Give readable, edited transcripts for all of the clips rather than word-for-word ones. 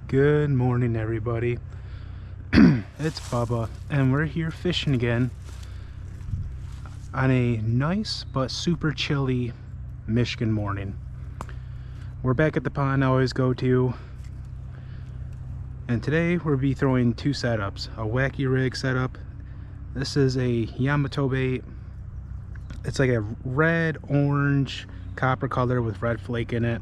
Good morning, everybody. It's Bubba, and we're here fishing again on a nice but super chilly Michigan morning. We're back at the pond I always go to, and today we'll be throwing two setups. A Wacky rig setup. This is a Yamato bait. It's like a red, orange, copper color with red flake in it.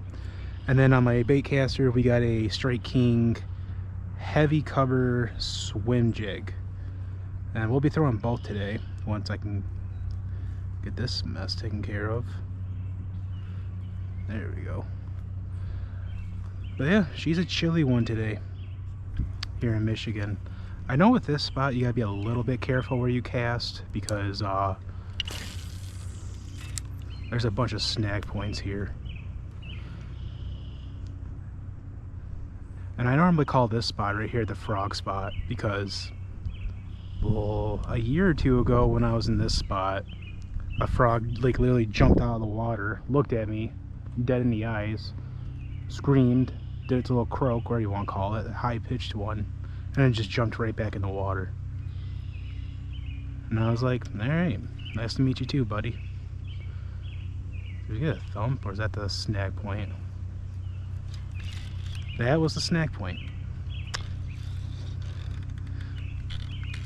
And then on my bait caster, we got a Straight King heavy cover swim jig. And we'll be throwing both today once I can get this mess taken care of. There we go. But yeah, she's a chilly one today here in Michigan. I know with this spot you gotta be a little bit careful where you cast because there's a bunch of snag points here. And I normally call this spot right here the frog spot because, well, a year or two ago when I was in this spot, a frog like literally jumped out of the water, looked at me dead in the eyes, screamed, did its little croak, whatever you want to call it, a high-pitched one, and then just jumped right back in the water. And I was like, alright, nice to meet you too, buddy. Did you get a thump, or is that the snag point? That was the snag point.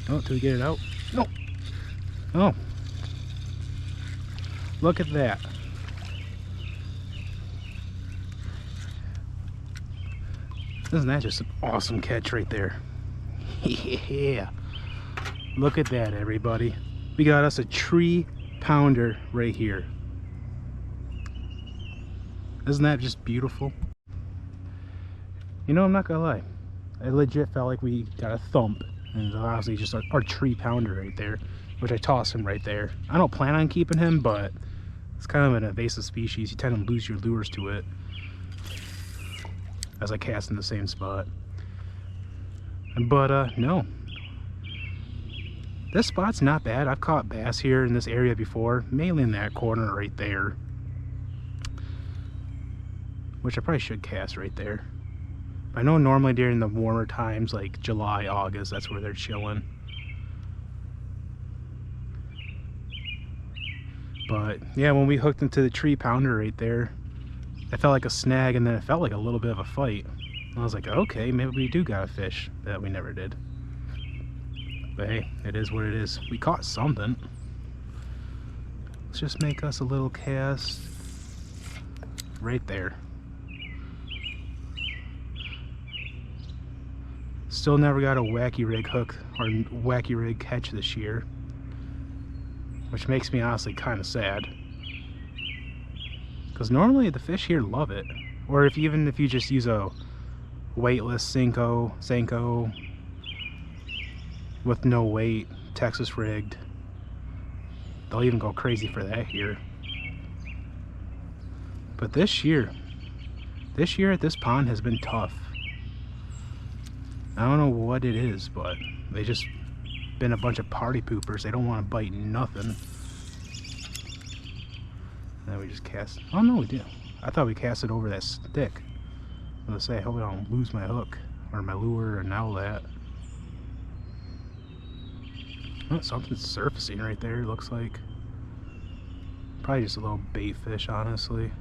Oh, did we get it out? No. Oh. Look at that. Isn't that just an awesome catch right there? Yeah. Look at that, everybody. We got us a tree pounder right here. Isn't that just beautiful? You know, I'm not gonna lie, I legit felt like we got a thump, and it's obviously just our tree pounder right there, which I tossed him right there. I don't plan on keeping him, but it's kind of an invasive species. You tend to lose your lures to it as I cast in the same spot. But no, this spot's not bad. I've caught bass here in this area before, mainly in that corner right there, which I probably should cast right there. I know normally during the warmer times like July, August, that's where they're chilling. But yeah, when we hooked into the tree pounder right there, it felt like a snag, and then it felt like a little bit of a fight. And I was like, okay, maybe we do got a fish. That we never did. But hey, it is what it is. We caught something. Let's just make us a little cast right there. Still never got a Wacky rig hook or Wacky rig catch this year, which makes me honestly kind of sad, because normally the fish here love it. Or even if you just use a weightless Senko with no weight, Texas rigged, they'll even go crazy for that here. But this year at this pond has been tough. I don't know what it is, but they just been a bunch of party poopers. They don't want to bite nothing. And then we just cast. Oh no, we did. I thought we cast it over that stick. I was gonna say, I hope I don't lose my hook or my lure and all that. Oh, something's surfacing right there, looks like. Probably just a little bait fish, honestly.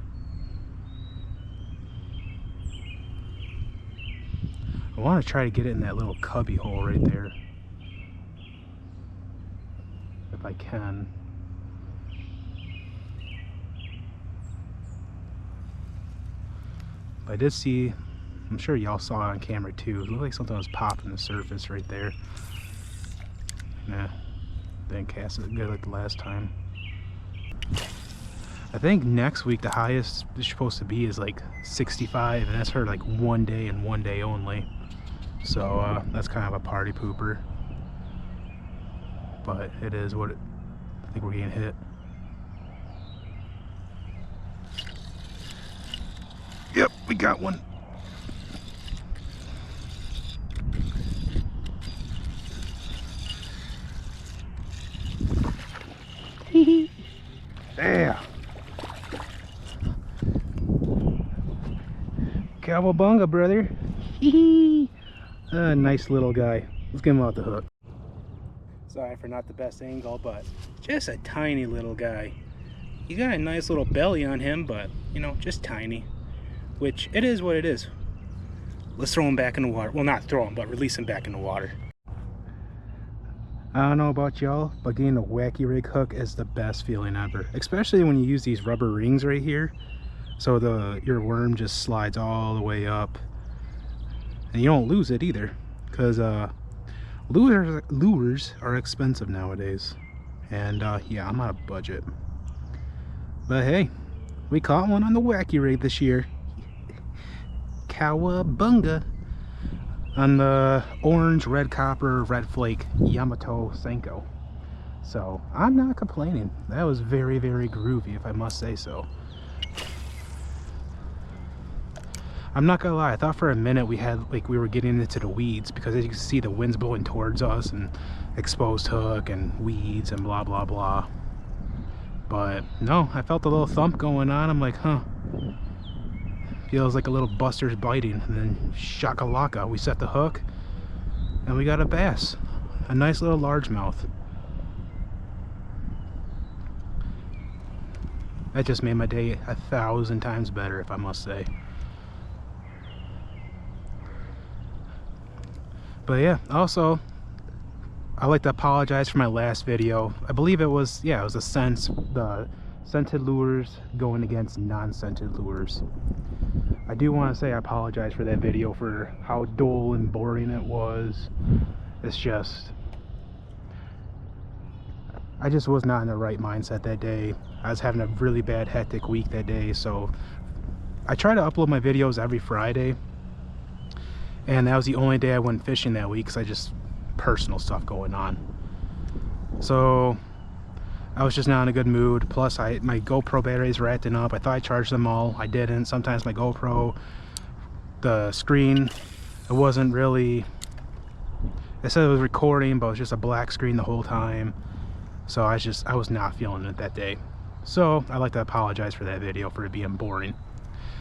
I want to try to get it in that little cubby hole right there, if I can. But I did see, I'm sure y'all saw it on camera too, it looked like something was popping the surface right there. Nah, didn't cast it good like the last time. I think next week the highest it's supposed to be is like 65, and that's for like one day and one day only. So that's kind of a party pooper, but it is what it, I think we're getting hit. Yep, we got one. Yeah. Cowabunga, brother. Nice little guy. Let's get him out the hook. Sorry for not the best angle, but just a tiny little guy. He's got a nice little belly on him, but you know, just tiny. Which it is what it is. Let's throw him back in the water. Well, not throw him, but release him back in the water. I don't know about y'all, but getting a wacky rig hook is the best feeling ever. Especially when you use these rubber rings right here. So your worm just slides all the way up. And you don't lose it either. Because lures are expensive nowadays. And yeah, I'm out of budget. But hey, we caught one on the wacky rig this year. Cowabunga. On the orange, red copper, red flake Yamato Senko. So I'm not complaining. That was very, very groovy, if I must say so. I'm not gonna lie, I thought for a minute we were getting into the weeds, because as you can see the wind's blowing towards us and exposed hook and weeds and blah blah blah. But no, I felt a little thump going on. I'm like, huh. Feels like a little buster's biting, and then shakalaka, we set the hook and we got a bass, a nice little largemouth. That just made my day 1,000 times better, if I must say. But yeah, also I like to apologize for my last video. I believe it was, yeah, it was the scented lures going against non-scented lures. I do want to say I apologize for that video, for how dull and boring it was. It's just, I just was not in the right mindset that day. I was having a really bad, hectic week that day, so I try to upload my videos every Friday, and that was the only day I went fishing that week because I just personal stuff going on. So I was just not in a good mood. Plus my GoPro batteries were acting up. I thought I charged them all. I didn't. Sometimes my GoPro, the screen, it wasn't really, it said it was recording, but it was just a black screen the whole time. So I was not feeling it that day. So I'd like to apologize for that video, for it being boring.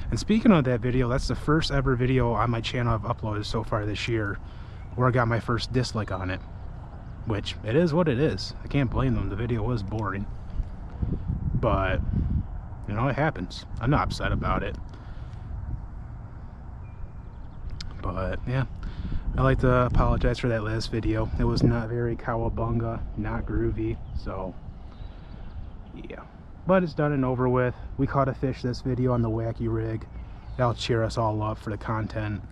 And speaking of that video, that's the first ever video on my channel I've uploaded so far this year where I got my first dislike on it. Which, it is what it is. I can't blame them. The video was boring. But, you know, it happens. I'm not upset about it. But, yeah. I'd like to apologize for that last video. It was not very cowabunga, not groovy. So, yeah. But it's done and over with. We caught a fish this video on the wacky rig. That'll cheer us all up for the content.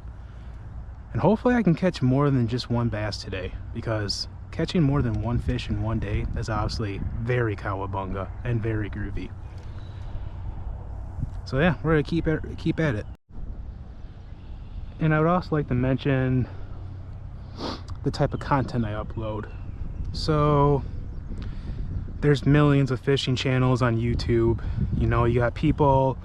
And hopefully I can catch more than just one bass today. Because catching more than one fish in one day is obviously very cowabunga and very groovy. So yeah, we're gonna keep at it. And I would also like to mention the type of content I upload. So there's millions of fishing channels on YouTube. You know, you got people,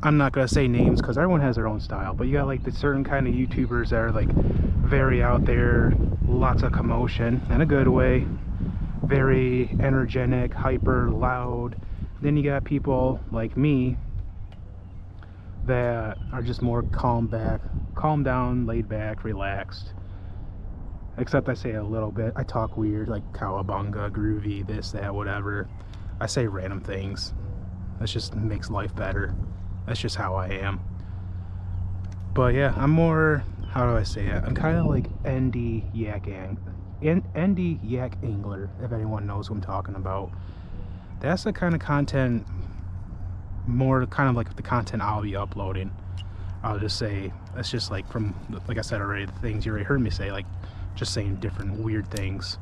I'm not gonna say names because everyone has their own style, but you got like the certain kind of YouTubers that are like very out there, lots of commotion in a good way, very energetic, hyper loud. Then you got people like me that are just more calm down, laid back, relaxed. Except I say a little bit, I talk weird, like cowabunga, groovy, this, that, whatever. I say random things. That just makes life better. That's just how I am. But yeah, I'm more, how do I say it? I'm kind of like ND Yak Angler, if anyone knows what I'm talking about. That's the kind of content, more kind of like the content I'll be uploading. I'll just say, that's just like from, like I said already, the things you already heard me say, like just saying different weird things.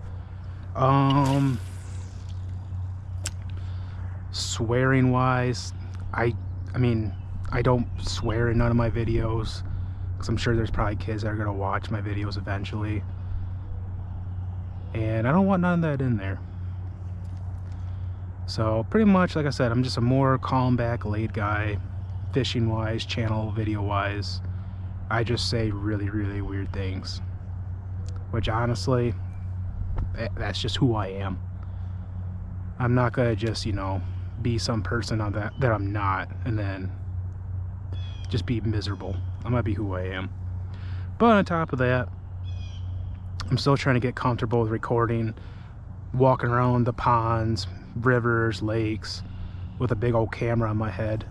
Swearing wise, I mean, I don't swear in none of my videos, because I'm sure there's probably kids that are going to watch my videos eventually. And I don't want none of that in there. So pretty much, like I said, I'm just a more calm back, laid guy, fishing wise, channel video wise. I just say really, really weird things. Which honestly, that's just who I am. I'm not going to just, you know, be some person on that I'm not, and then just be miserable. I'm gonna be who I am. But on top of that, I'm still trying to get comfortable with recording, walking around the ponds, rivers, lakes with a big old camera on my head.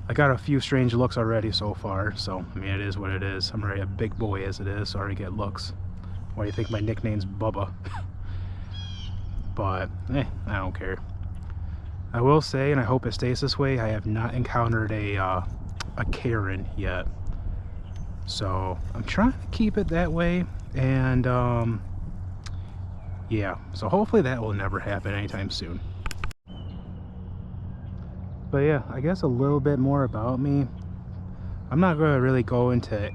I got a few strange looks already so far, so I mean, it is what it is. I'm already a big boy as it is, so I already get looks. Why do you think my nickname's Bubba? But I don't care. I will say, and I hope it stays this way, I have not encountered a Karen yet, so I'm trying to keep it that way. And yeah, so hopefully that will never happen anytime soon. But yeah, I guess a little bit more about me. I'm not going to really go into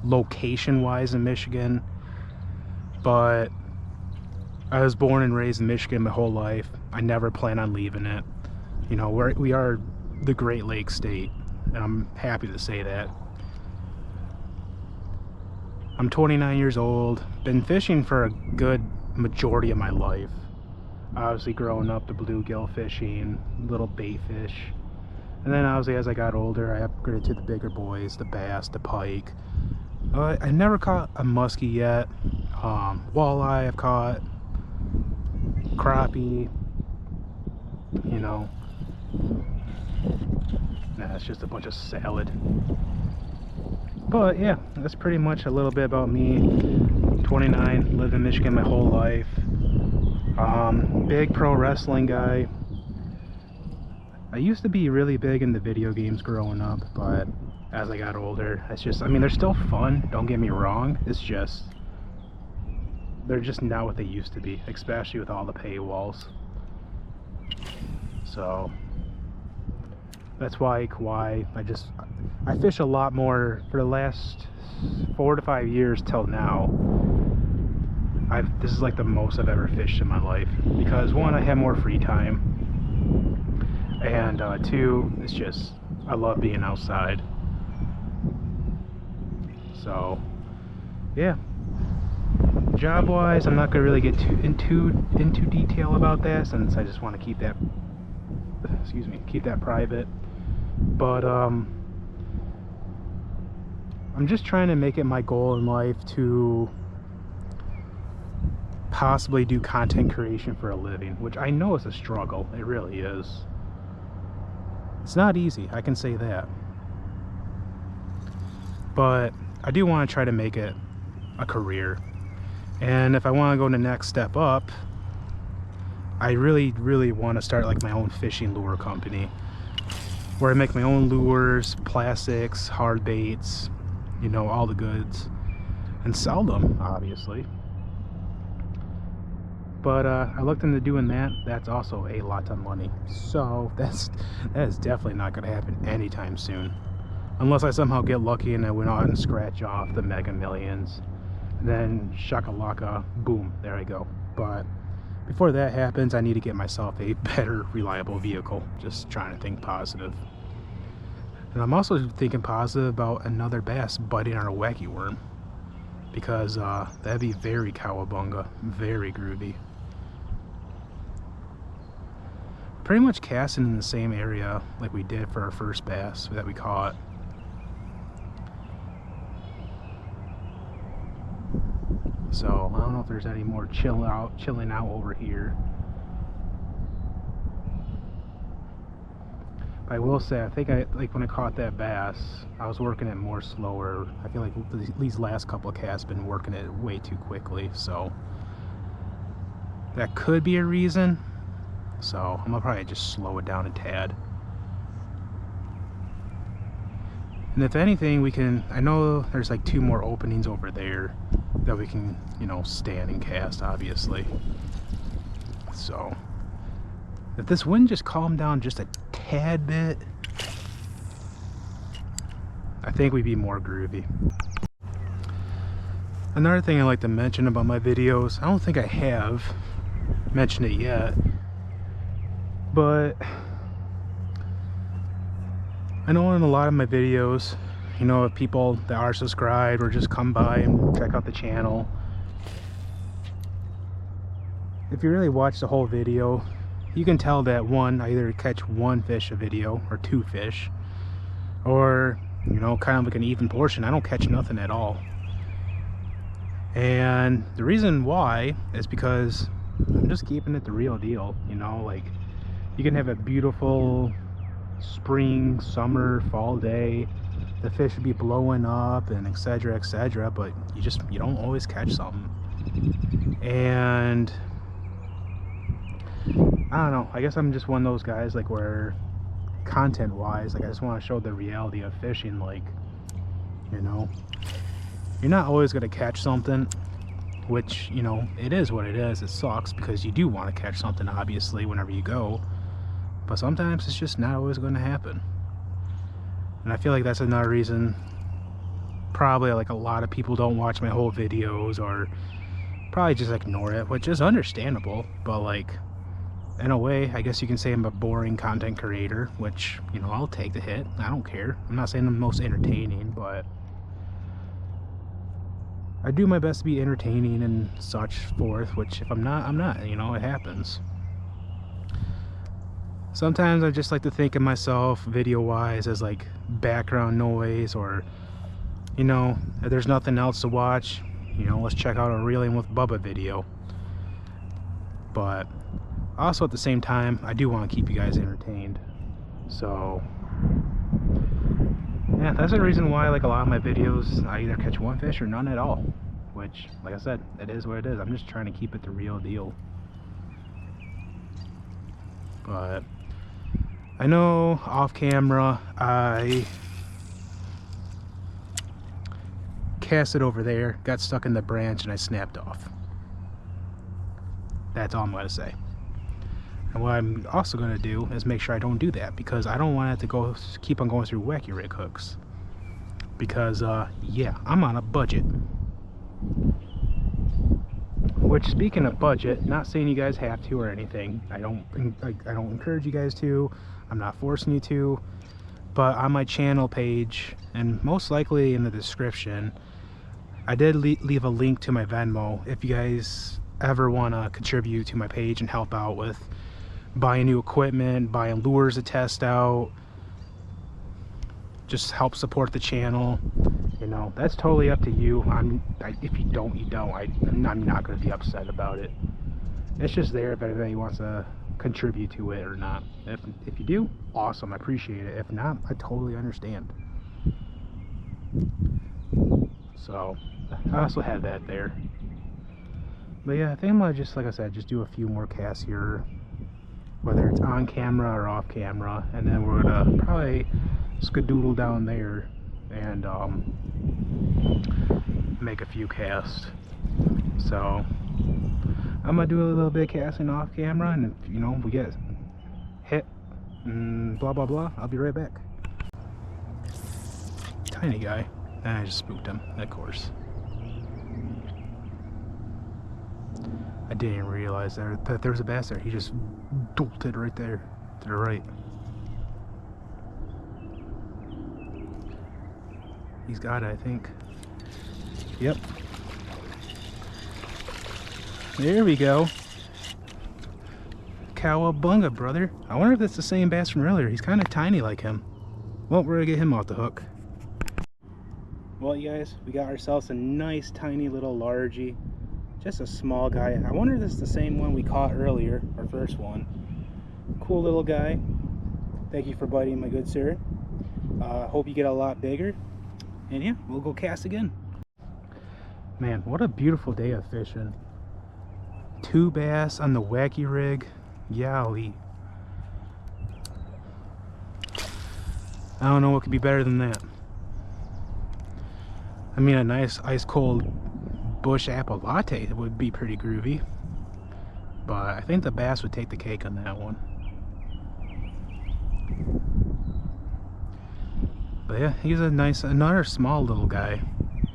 location wise in Michigan, but I was born and raised in Michigan my whole life. I never plan on leaving it. You know, we are the Great Lakes state, and I'm happy to say that. I'm 29 years old, been fishing for a good majority of my life. Obviously growing up, the bluegill fishing, little bait fish. And then obviously as I got older, I upgraded to the bigger boys, the bass, the pike. I never caught a muskie yet. Walleye I've caught, crappie, you know. Nah, it's just a bunch of salad. But yeah, that's pretty much a little bit about me. 29, lived in Michigan my whole life. Big pro wrestling guy. I used to be really big into video games growing up, but as I got older, it's just, I mean, they're still fun, don't get me wrong. It's just, they're just not what they used to be, especially with all the paywalls. So that's why I fish a lot more for the last 4 to 5 years till now. This is like the most I've ever fished in my life, because one, I have more free time, and two, it's just, I love being outside. So yeah, job wise, I'm not gonna really get into detail about that, since I just want to keep that, keep that private. But I'm just trying to make it my goal in life to possibly do content creation for a living, which I know is a struggle. It really is. It's not easy, I can say that. But I do want to try to make it a career. And if I want to go the next step up, I really want to start like my own fishing lure company, where I make my own lures, plastics, hard baits, you know, all the goods, and sell them, obviously. But I looked into doing that. That's also a lot of money, so that is definitely not going to happen anytime soon, unless I somehow get lucky and I went out and scratch off the Mega Millions. Then shakalaka, boom, there I go. But before that happens, I need to get myself a better, reliable vehicle. Just trying to think positive. And I'm also thinking positive about another bass biting on a wacky worm, because that'd be very cowabunga, very groovy. Pretty much casting in the same area like we did for our first bass that we caught. So I don't know if there's any more chilling out over here. But I will say, I think like when I caught that bass, I was working it more slower. I feel like these last couple of casts been working it way too quickly, so that could be a reason. So I'm gonna probably just slow it down a tad. And if anything, we can, I know there's like 2 more openings over there that we can, you know, stand and cast, obviously. So if this wind just calmed down just a tad bit, I think we'd be more groovy. Another thing I like to mention about my videos, I don't think I have mentioned it yet, but I know in a lot of my videos, you know, if people that are subscribed or just come by and check out the channel, if you really watch the whole video, you can tell that one, I either catch 1 fish a video or 2 fish, or you know, kind of like an even portion. I don't catch nothing at all. And the reason why is because I'm just keeping it the real deal, you know. Like, you can have a beautiful spring, summer, fall day, the fish would be blowing up and etc, but you don't always catch something. And I don't know, I guess I'm just one of those guys, like, where content wise, like, I just want to show the reality of fishing. Like, you know, you're not always going to catch something, which, you know, it is what it is. It sucks because you do want to catch something, obviously, whenever you go, but sometimes it's just not always going to happen. And I feel like that's another reason probably, like, a lot of people don't watch my whole videos, or probably just ignore it, which is understandable. But, like, in a way, I guess you can say I'm a boring content creator, which, you know, I'll take the hit. I don't care. I'm not saying I'm the most entertaining, but I do my best to be entertaining and such forth, which if I'm not, I'm not. You know, it happens. Sometimes I just like to think of myself video-wise as like background noise, or, you know, if there's nothing else to watch, you know, let's check out a Reeling with Bubba video. But also at the same time, I do want to keep you guys entertained. So yeah, that's the reason why, like, a lot of my videos, I either catch one fish or none at all. Which, like I said, it is what it is. I'm just trying to keep it the real deal. But I know off camera I cast it over there, got stuck in the branch, and I snapped off. That's all I'm going to say. And what I'm also going to do is make sure I don't do that, because I don't want it to keep on going through Wacky rig hooks. Because yeah, I'm on a budget. Which, speaking of budget, not saying you guys have to or anything. I don't encourage you guys to. I'm not forcing you to. But on my channel page, and most likely in the description, I did leave a link to my Venmo if you guys ever want to contribute to my page and help out with buying new equipment, buying lures to test out, just help support the channel. You know, that's totally up to you. If you don't, you don't. I'm not going to be upset about it. It's just there if anybody wants to contribute to it or not. If you do, awesome, I appreciate it. If not, I totally understand. So I also had that there. But yeah, I think I'm gonna just, like I said, just do a few more casts here, whether it's on camera or off camera, and then we're gonna probably skadoodle down there and make a few casts. So I'm gonna do a little bit of casting off camera, and if, you know, we get hit and blah blah blah, I'll be right back. Tiny guy. I just spooked him, of course. I didn't even realize that there was a bass there. He just bolted right there to the right. He's got it, I think. Yep. There we go. Cowabunga, brother. I wonder if that's the same bass from earlier. He's kind of tiny like him. Well, we're gonna get him off the hook. Well, you guys, we got ourselves a nice tiny little largie. Just a small guy. I wonder if this is the same one we caught earlier, our first one. Cool little guy. Thank you for biting, my good sir. Hope you get a lot bigger. And yeah, we'll go cast again. Man, what a beautiful day of fishing. 2 bass on the Wacky rig. Golly. I don't know what could be better than that. I mean, a nice ice cold bush apple latte would be pretty groovy, but I think the bass would take the cake on that one. But yeah, he's a nice, another small little guy,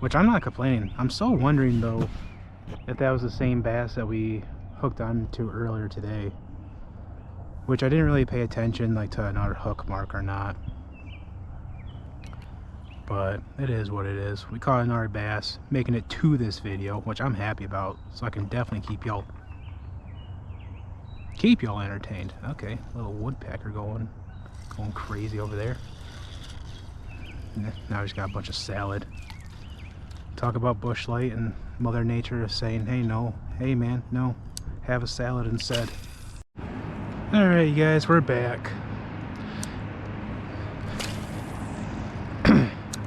which I'm not complaining. I'm still wondering though if that was the same bass that we hooked on to earlier today, which I didn't really pay attention like to another hook mark or not. But it is what it is. We caught another bass, making it to this video, which I'm happy about, so I can definitely keep y'all entertained. Okay, little woodpecker going crazy over there. Now he's got a bunch of salad. Talk about bush light, and Mother Nature is saying, hey, no, hey man, no, have a salad instead. Alright, you guys, we're back.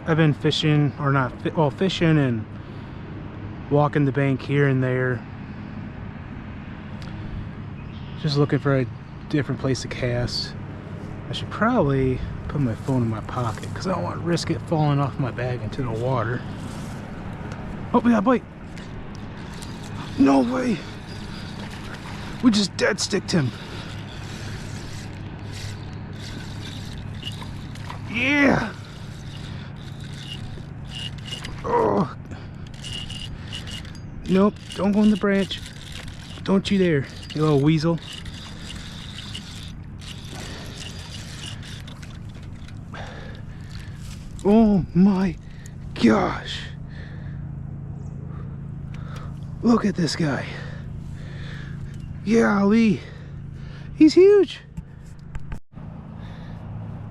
I've been fishing, or not, well, fishing and walking the bank here and there. Just looking for a different place to cast. I should probably put my phone in my pocket because I don't want to risk it falling off my bag into the water. Oh, we got a bite. No way. We just dead sticked him. Yeah. Oh. Nope, don't go in the branch. Don't you dare, you little weasel. Oh my gosh. Look at this guy. Golly. He's huge.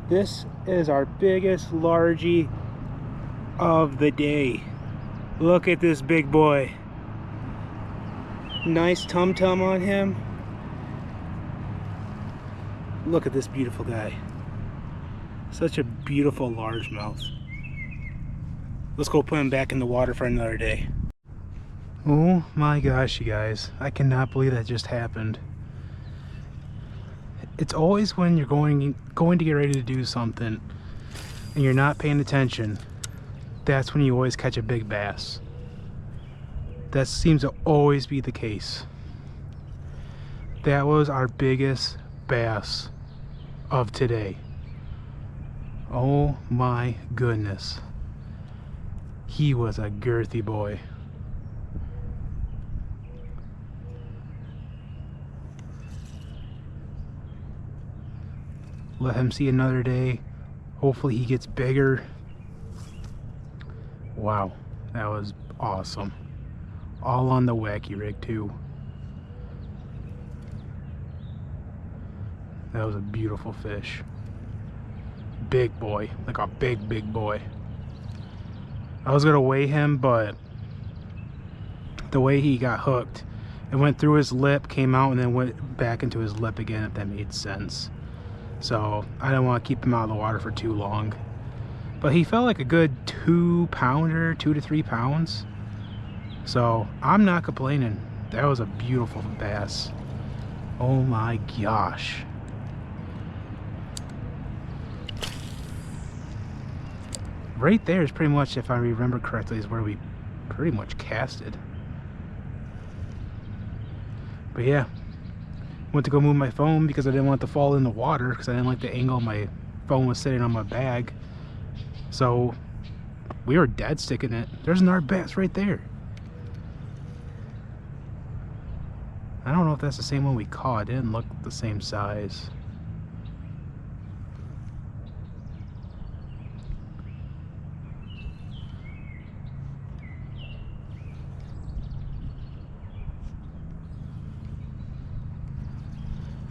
This is our biggest largie of the day. Look at this big boy. Nice tum-tum on him. Look at this beautiful guy. Such a beautiful largemouth. Let's go put him back in the water for another day. Oh my gosh, you guys. I cannot believe that just happened. It's always when you're going to get ready to do something and you're not paying attention, that's when you always catch a big bass. That seems to always be the case. That was our biggest bass of today. Oh my goodness. He was a girthy boy. Let him see another day. Hopefully he gets bigger. Wow, that was awesome. All on the Wacky rig too. That was a beautiful fish. Big boy, like a big boy. I was gonna weigh him, but the way he got hooked, it went through his lip, came out, and then went back into his lip again, if that made sense. So I didn't want to keep him out of the water for too long. But he felt like a good 2-pounder, 2 to 3 pounds. So I'm not complaining. That was a beautiful bass. Oh my gosh. Right there is pretty much, if I remember correctly, is where we pretty much casted. But yeah, went to go move my phone because I didn't want it to fall in the water, because I didn't like the angle my phone was sitting on my bag. So we were dead sticking it. There's another bass right there. I don't know if that's the same one we caught. It didn't look the same size.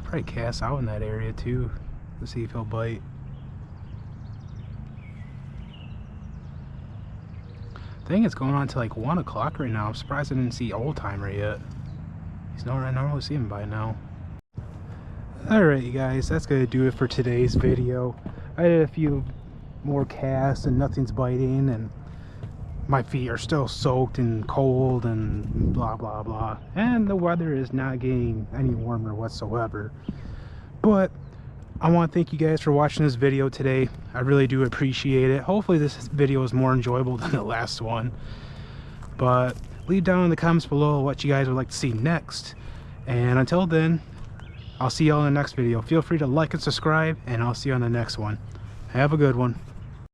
Probably cast out in that area too to see if he'll bite. I think it's going on to like 1 o'clock right now. I'm surprised I didn't see Old Timer yet. He's not, I normally see him by now. Alright you guys, that's gonna do it for today's video. I did a few more casts and nothing's biting, and my feet are still soaked and cold and blah blah blah, and the weather is not getting any warmer whatsoever. But I want to thank you guys for watching this video today. I really do appreciate it. Hopefully this video is more enjoyable than the last one. But leave down in the comments below what you guys would like to see next. And until then, I'll see you all in the next video. Feel free to like and subscribe, and I'll see you on the next one. Have a good one.